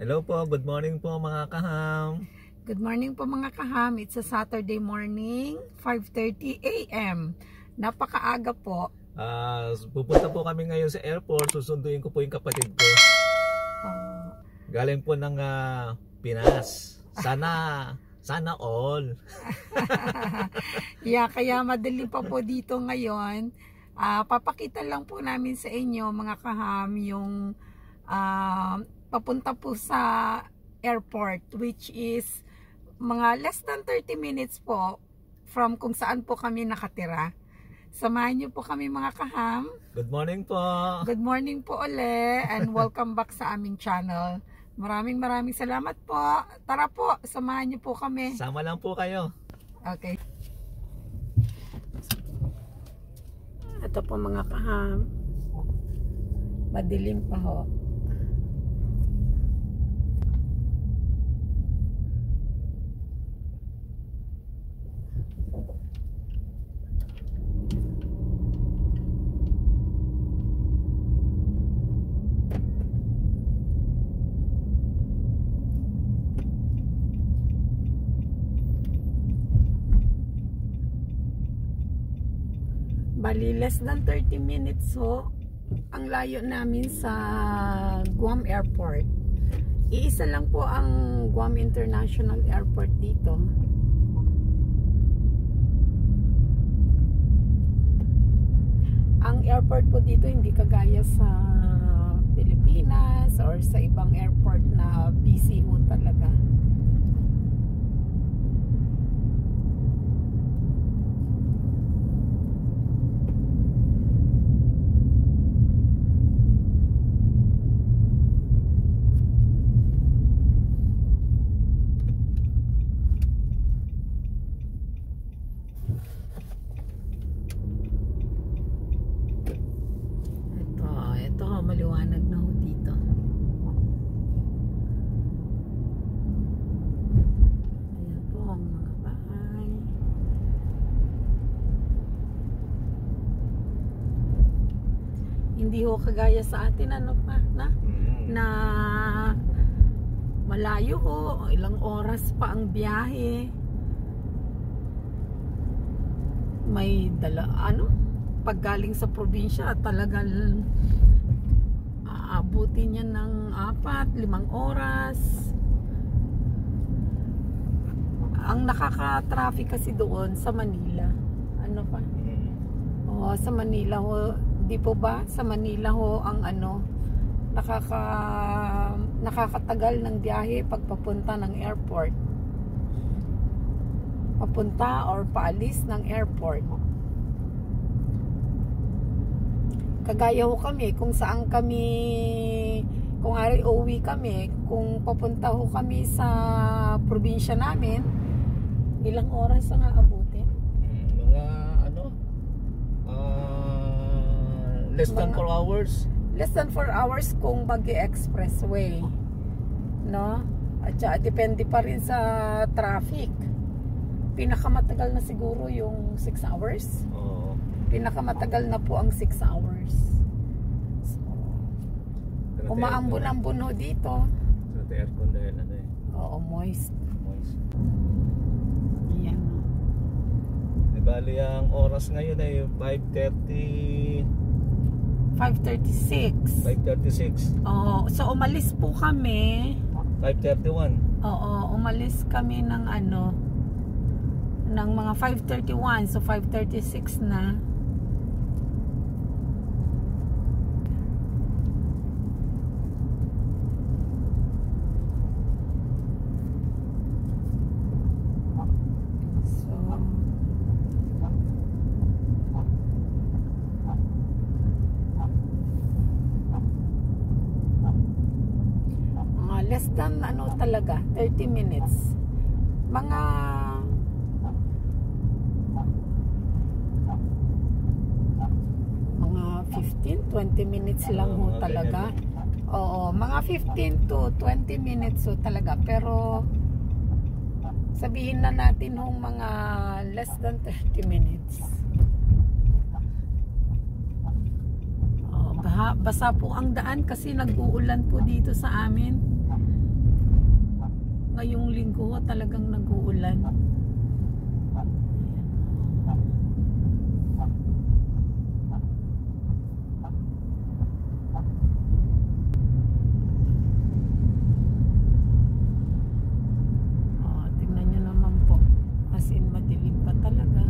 Hello po, good morning po mga kaham. Good morning po mga kaham. It's a Saturday morning, 5:30 AM. Napakaaga po. Pupunta po kami ngayon sa airport. Susunduin ko po yung kapatid ko. Galing po ng Pinas. Sana all. Yeah, kaya madali pa po dito ngayon. Papakita lang po namin sa inyo mga kaham yung papunta po sa airport, which is mga less than 30 minutes po from kung saan po kami nakatira. Samahan niyo po kami mga kaham. Good morning po. Good morning po uli and welcome back sa aming channel. Maraming salamat po. Tara po, samahan niyo po kami. Sama lang po kayo. Okay. Ito po mga kaham. Madilim pa ho. Bali, less than 30 minutes ho ang layo namin sa Guam Airport. Iisa lang po ang Guam International Airport dito. Ang airport po dito hindi kagaya sa Pilipinas or sa ibang airport na busy ho talaga. Maliwanag na ho dito. Ayan po ang mga bahay. Hindi ho kagaya sa atin ano pa na malayo ho, ilang oras pa ang biyahe. May pag galing sa probinsya talagang aabutin niya ng 4-5 oras. Ang nakaka-traffic kasi doon sa Manila. Ano pa? Sa Manila ho, di po ba? Sa Manila ho ang nakakatagal ng biyahe pag papunta ng airport. Papunta or paalis ng airport. Kagaya ho kami, kung saan kami, kung uuwi kami, kung papunta ho kami sa probinsya namin, ilang oras ang aabutin? Mga less than 4 hours. Less than 4 hours kung Baguio Expressway. No? At saka depende pa rin sa traffic. Pinakamatagal na siguro yung 6 hours. Oo. Pinakamatagal na po ang 6 hours. So, umaambon-ambon ho dito. Sa aircon dahil Oo, moist. Yan. Di bali ang oras ngayon ay 5:36. 5:36. Oo, so umalis po kami. 5:31. Oo, umalis kami ng ng mga 5:31, so 5:36 na. Less than talaga 30 minutes. Mga 15-20 minutes lang ho talaga. Oo, mga 15 to 20 minutes ho talaga. Pero sabihin na natin hong mga less than 30 minutes. Basa po ang daan kasi nag-uulan po dito sa amin. ngayong linggo talagang nag-uulan. Tingnan nyo naman po, as in madilim pa talaga.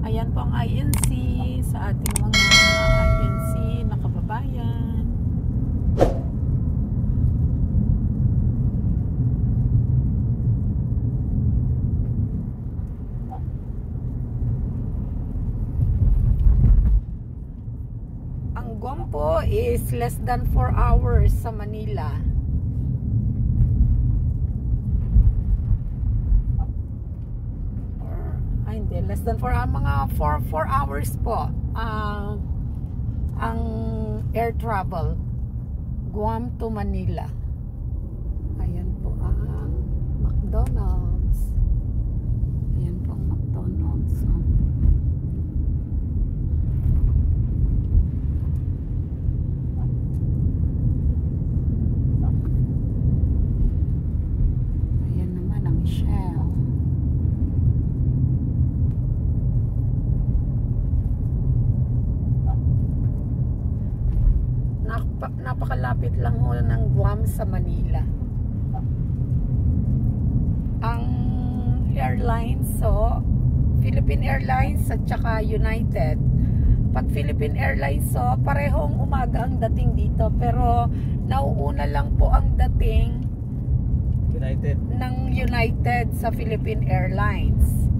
Ayan po ang INC sa ating mga INC na kababayan. Ang Guam po is less than 4 hours sa Manila. Hindi, less than 4 mga 4 hours po ang air travel Guam to Manila. Ayan po ang McDonald's. Ayan po ang McDonald's. Ayan naman ang Shell. Napakalapit lang ho ng Guam sa Manila. Ang airlines, so Philippine Airlines at saka United. Pag Philippine Airlines, so parehong umaga ang dating dito, pero nauuna lang po ang dating ng United sa Philippine Airlines.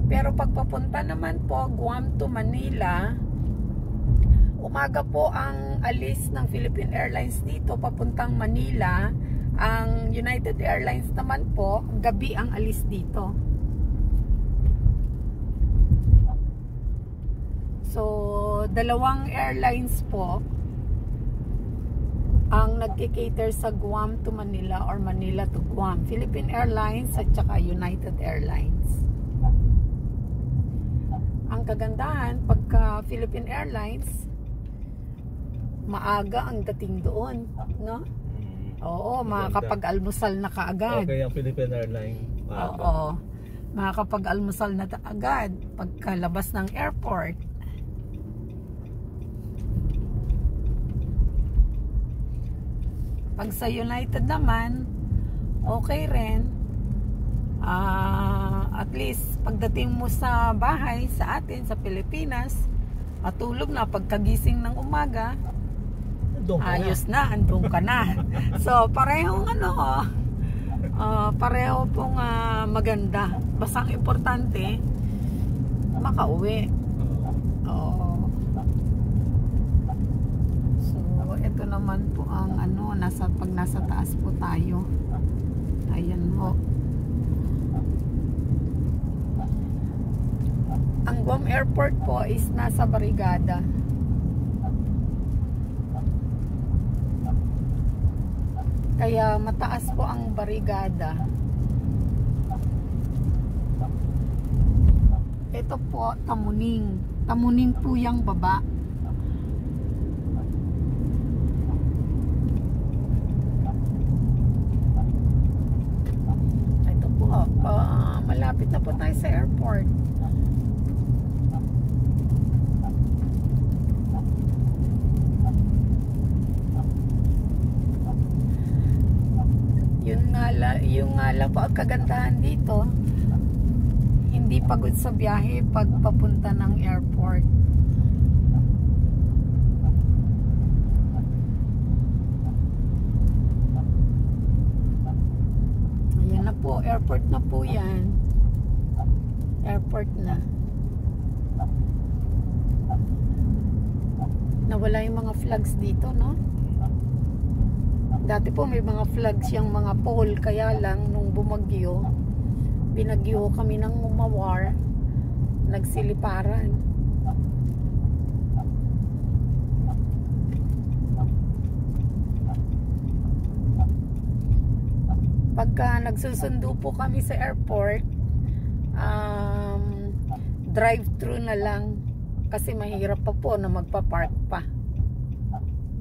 Pero pag papunta naman po Guam to Manila, umaga po ang alis ng Philippine Airlines dito papuntang Manila. Ang United Airlines naman po, gabi ang alis dito. So, dalawang airlines po ang nagki-cater sa Guam to Manila or Manila to Guam. Philippine Airlines at saka United Airlines. Ang kagandahan, pagka Philippine Airlines, maaga ang dating doon, no? Oo, makakapag-almusal na kaagad. Okay, ang Philippine Airlines. Oo, makakapag-almusal na agad pagkalabas ng airport. Pag sa United naman, okay rin. At least pagdating mo sa bahay sa atin sa Pilipinas, matulog na pagkagising ng umaga. Ayos na, andun ka na. So, parehong pareho pong maganda. Basta ang importante, makauwi. So, ito naman po ang pag nasa taas po tayo. Ayan po. Ang Guam Airport po is nasa Barrigada. Kaya mataas po ang Barrigada. Ito po, Tamuning. Tamuning po yung baba. Ito po, malapit na po tayo sa airport. Yung nga lang po ang kagandahan dito, hindi pagod sa biyahe pag papunta ng airport. Ayan na po, airport na po yan. Airport na. Nawala yung mga flags dito, no? Dati po may mga flags yung mga pole, kaya lang nung bumagyo, binagyo kami ng Mawar, nagsiliparan. Pagka nagsusundo po kami sa airport, drive-thru na lang kasi mahirap pa po na magpa-park pa.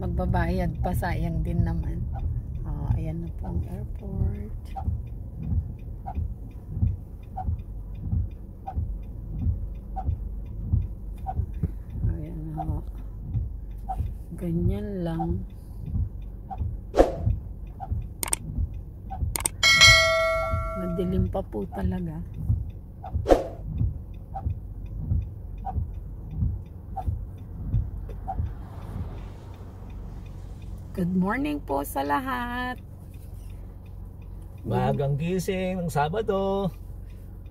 Magbabayad pa, sayang din naman. Ayan Ayan na po ang airport. Ayan na. Ganyan lang. Madilim pa po talaga. Good morning po sa lahat. Maagang gising ng Sabado.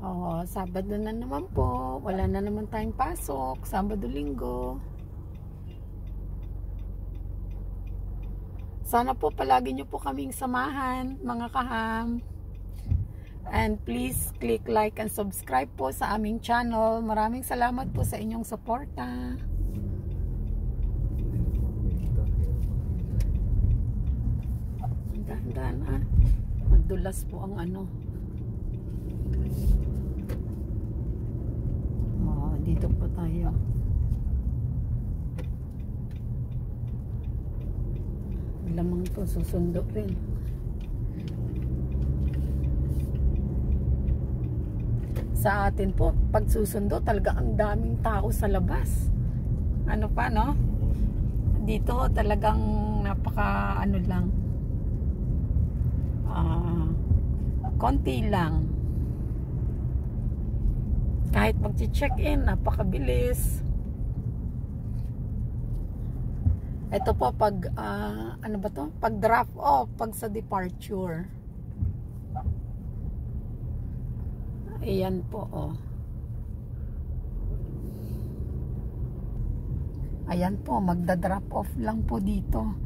Oo, Sabado na naman po. Wala na naman tayong pasok. Sabado, Linggo. Sana po palagi nyo po kaming samahan, mga kaham. And please click like and subscribe po sa aming channel. Maraming salamat po sa inyong suporta. Dahan-dahan madulas po ang ano. Dito po tayo. Lamang to, susundo rin. Sa atin po, pag susundo, talaga ang daming tao sa labas. Ano pa, no? Dito talagang napaka ano lang. Konti lang. Kahit mag-check-in, napakabilis. Ito po pag ano ba to? Pag drop off, pag sa departure. Ayan po, oh. Ayan po, magda-drop off lang po dito.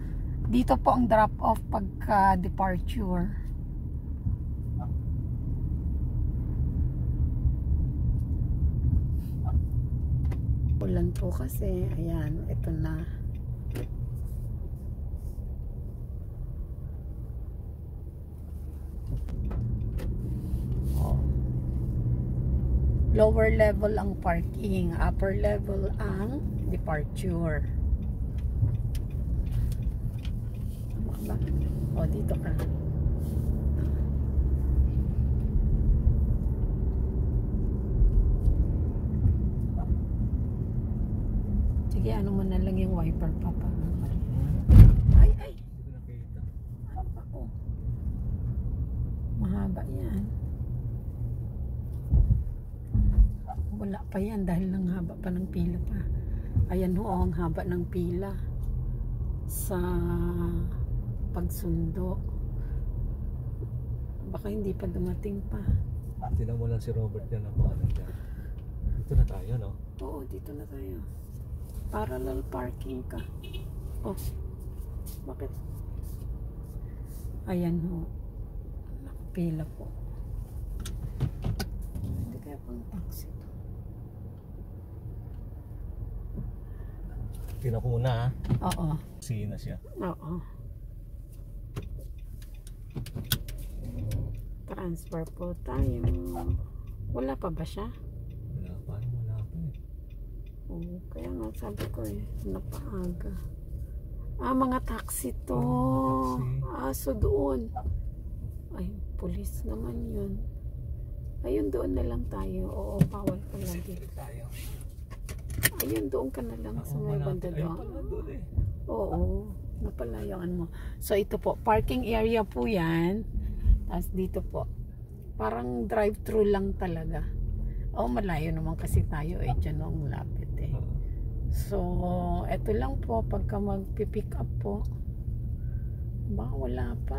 Dito po ang drop off pagka departure. Ulan po kasi. Ayan, ito na. Oh. Lower level ang parking, upper level ang departure. Tama ba? O, dito ka. Sige, ano mo na lang yung wiper, Papa. Ay, ay! Ano pa ko? Mahaba yan. Wala pa yan dahil nang haba pa ng pila pa. Ayan ho, ang haba ng pila sa pagsundo. Baka hindi pa dumating pa. Tinan mo lang si Robert dyan ang mga dyan. Dito na tayo, no? Oo, dito na tayo. Parallel parking ka. Oh, bakit? Ayan ho. Nakapila po. Hindi kaya pang taxi to. Tinan ko muna, ha? Oo. Sina siya. Oo. Transfer po tayo. Wala pa ba siya? Wala pa eh. Oo, kaya nga sabi ko eh, napaaga. Mga taxi to. So doon. Ay, pulis naman yun. Ayun, doon na lang tayo. Oo, bawal pala dito. Ayun, doon ka na lang sa may banda doon. Oo, napalayaan mo. So ito po, parking area po yan. Tapos dito po, parang drive-thru lang talaga. Malayo naman kasi tayo eh, dyan ang lapit eh. So, eto lang po, pagka magpipick up po, baka wala pa.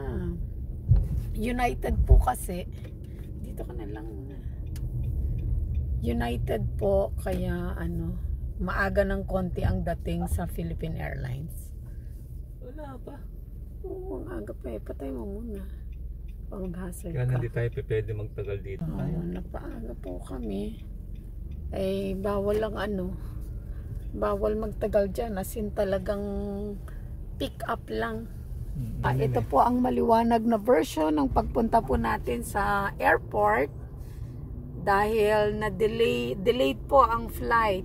United po kasi, dito ka na lang muna. United po, kaya ano, maaga ng konti ang dating sa Philippine Airlines. Wala pa. Oo, ang aga pa eh, patay mo muna. Mag-hazard Kaya ka. hindi tayo pwede magtagal dito. Napaaga po kami. Eh, bawal lang ano. Bawal magtagal dyan. As in talagang pick up lang. Ito po ang maliwanag na version ng pagpunta po natin sa airport. Dahil delayed po ang flight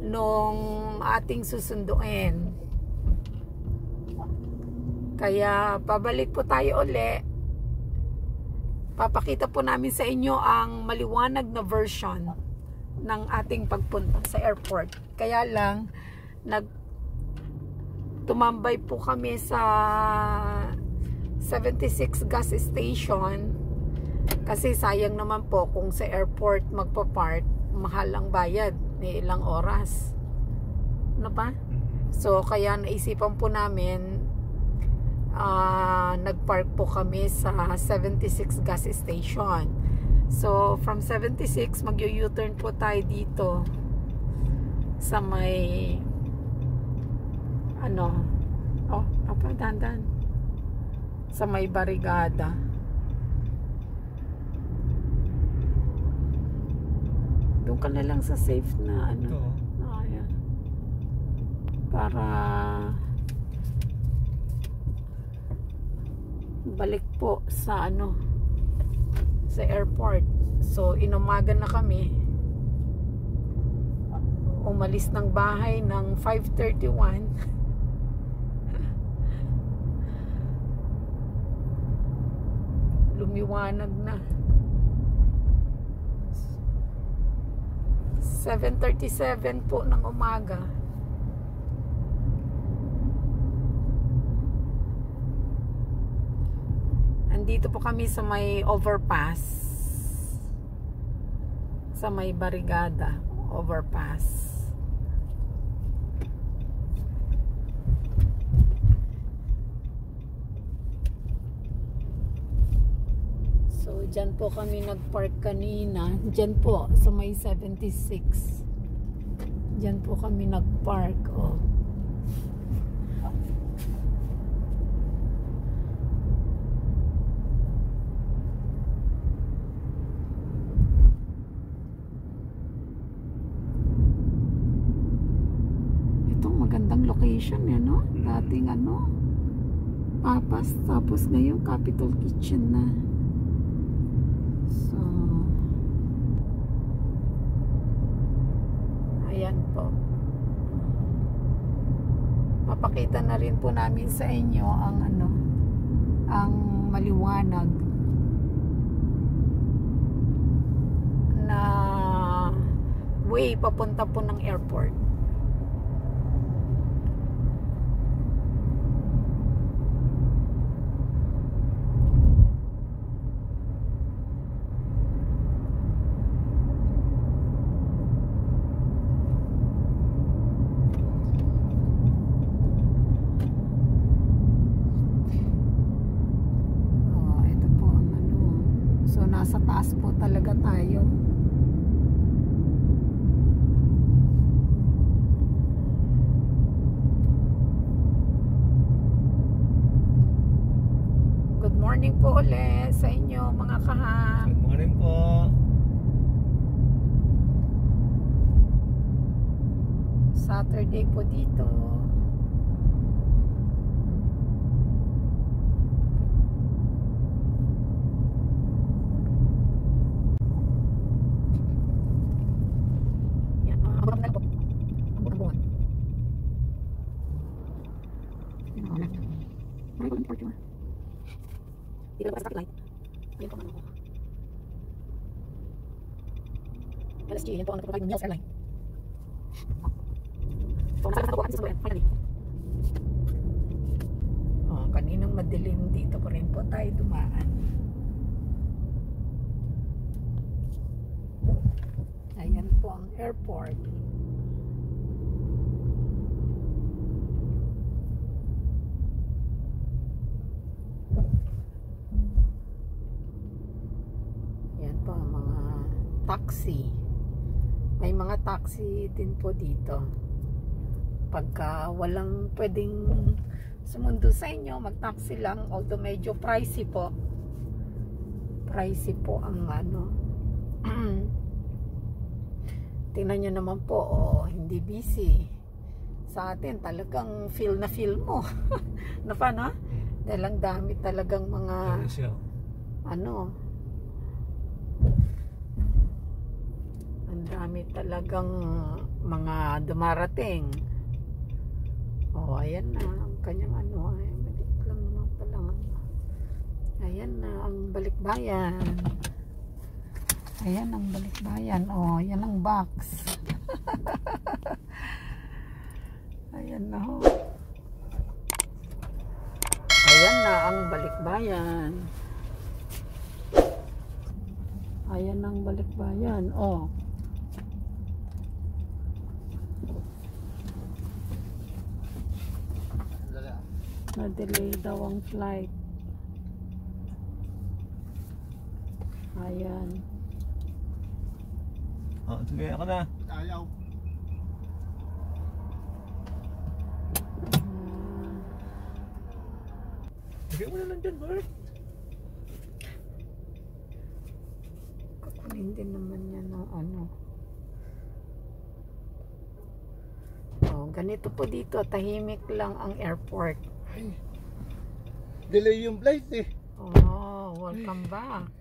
nung ating susunduin. Kaya pabalik po tayo uli. Papakita po namin sa inyo ang maliwanag na version ng ating pagpunta sa airport. Kaya lang tumambay po kami sa 76 gas station kasi sayang naman po kung sa airport magpa-park, mahal ang bayad, may ilang oras. Ano pa? So kaya naisipan po namin nagpark po kami sa 76 gas station. So from 76 mag-U-turn po tayo dito sa may dandan sa may barigada. Doon ka na lang sa safe na ayan. Para balik po sa sa airport. So inumaga na kami, umalis ng bahay ng 5:31. Lumiwanag na. 7:37 po ng umaga. Andito po kami sa may overpass, sa may barigada overpass. So dyan po kami nagpark kanina, dyan po sa may 76, dyan po kami nagpark. Magandang location yan, no? Dating Papas, tapos ngayon Capital Kitchen na. So ayan po, papakita na rin po namin sa inyo ang ang maliwanag na way papunta po ng airport. Nasa taas po talaga tayo. Good morning po ulit sa inyo mga kaham. Good morning po. Saturday po dito. Dito ba sa traffic light? Yan po ang LSG, yan po ang nag-provide ng Niels Airline. So, nasa ako kasi sa buwan, finally. Kaninang madilim dito pa rin po tayo dumaan. Ayan po ang airport. Taxi. May mga taxi din po dito. Pagka walang pwedeng sumundo sa inyo, mag-taxi lang. Although medyo pricey po. Pricey po ang tingnan nyo naman po, hindi busy. Sa atin talagang feel na feel mo. Na pa, no? Dahil ang dami talagang mga ang dami talagang mga dumarating. Ayan na ang kanyang ay maliit lang Ayan na ang balikbayan. Ayan ang balikbayan. Oh, yan ang box. Ayan na ho. Ayan na ang balikbayan. Ayan ang balikbayan. Oh. Na-delay daw ang flight. Ayan. Oh, sige, ako na. Ayaw. Sige mo na lang dyan, Bert. Kukunin din naman yan ng ano. Oh, ganito po dito. Tahimik lang ang airport. Ay, delay yung flight eh. Oh, welcome back.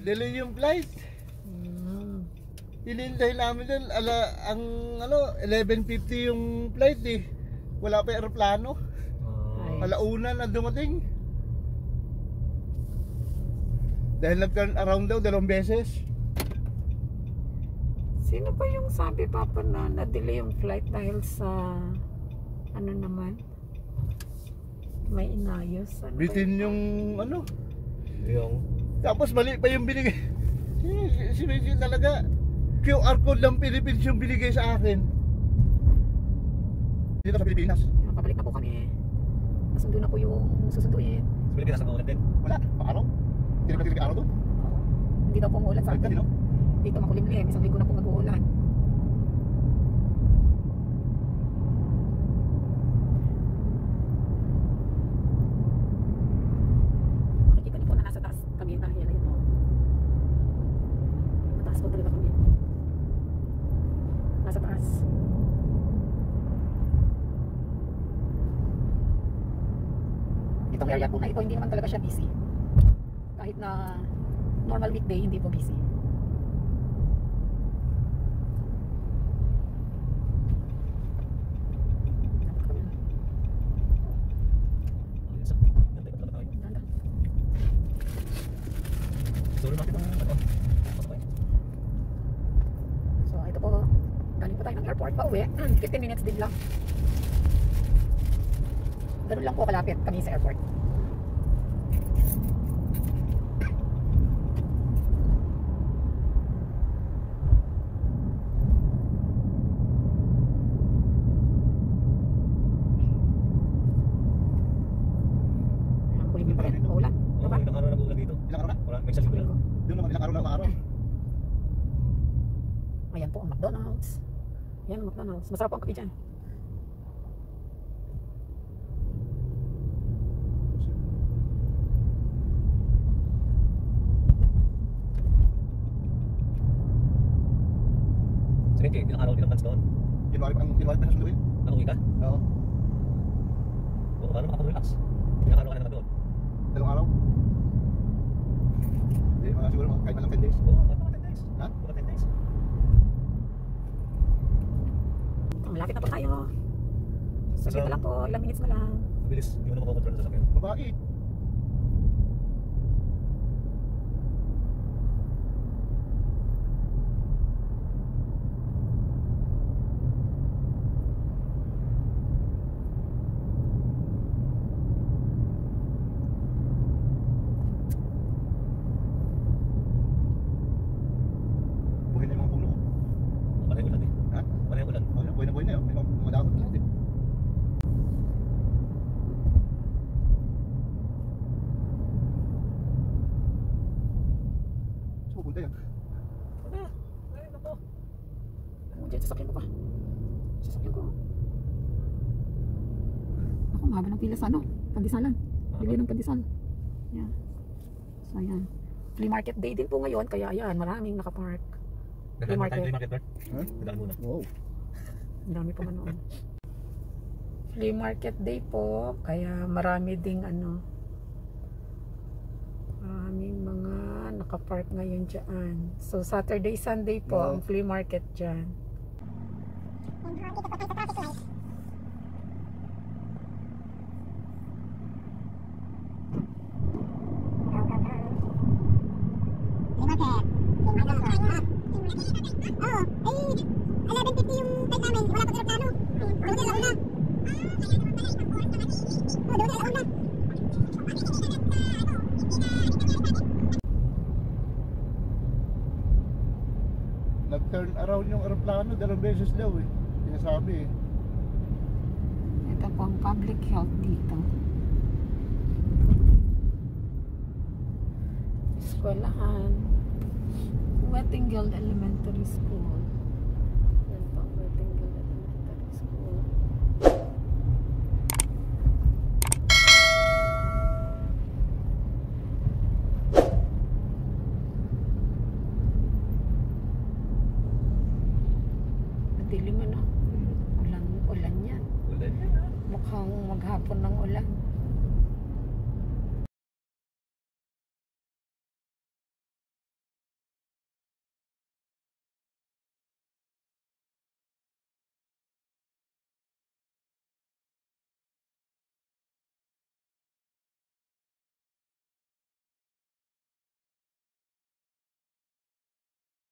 Delay yung flight. Hinintay namin doon, ang 11:50 yung flight eh. Wala pa aeroplano. Ay. Alauna na dumating. Dahil nag-turn around daw 2 beses. Sino ba yung sabi papa na na-delay yung flight dahil sa ano naman? May inayos. Ano ba Bitin yung ano. Yung... Tapos mali pa yung binigay. Si Messi talaga. QR code lang Philippines yung binigay sa akin. Dito sa Pilipinas. Pabalik na po kami. Nasundo na po yung susunduin. Sa Pilipinas, nag-uulan din. Wala, araw. Hindi naman tinigil araw doon. Hindi daw po umuulan sa Balik ka atin. din, no? Dito makulimlim. Isang linggo na po mag-uulan. Makikita niyo po na nasa taas kami dahil ayun o. Mataas po talaga kami. Nasa taas. Itong area po na ito, hindi naman talaga siya busy. Kahit na normal weekday, hindi po busy. Sorry, bakit ang ano? So ito po, galing po tayo ng airport pa uwi. 15 minutes din lang. Ganun lang po kalapit kami sa airport. Ang kulimlim pa rin, maulan. Oo, Diba? ilang araw na uulan dito. Ilang araw na? Wala, may isang linggo na. Doon naman ilang araw na araw. Ayan po ang McDonald's. Ayan ang McDonald's. Masarap po ang kape dyan. Sige, Kate, ilang araw, ilang months doon. January pa nasunduin. Nakauwi ka? Oo. Oo, paano makapag-relax? Ilang araw ka na naman doon? 2 araw. Hindi, mga siguro kahit man lang 10 days. Oo, mga 10 days. Ha? Mga 10 days. Malapit na po tayo. Saglit na lang po, ilang minutes na lang. Mabilis, hindi mo na makokontrol sa sasakyan. Babae. Buhay na yung mga puno. Panay ulan eh. Ha? Panay ulan. Buhay na yun. May mga dagat na lahat eh. Saan pupunta yan? Ano? Ay, nako. Ano dyan, sasakyan ko pa. Sasakyan ko. Ako, mahaba ng pila sa ano, pandisalan. Bili ng pandesal. Yan. So, ayan. Flea market day din po ngayon, kaya ayan, maraming nakapark. Dadaan muna tayo, Flea flea market, Bert. Ha? Dadaan muna. Wow. Ang dami pa manoon. Flea market day po, kaya marami ding ano, maraming mga nakapark ngayon dyan. So, Saturday, Sunday po, ang flea market dyan. dalawang beses daw eh. Sinasabi eh. Ito po ang public health dito. Eskwelahan. Wettingeld Elementary School. Yan po ang Wettingeld Elementary School. Madilim ano? Ulan yan. Wala niya na. Mukhang maghapon ng ulan.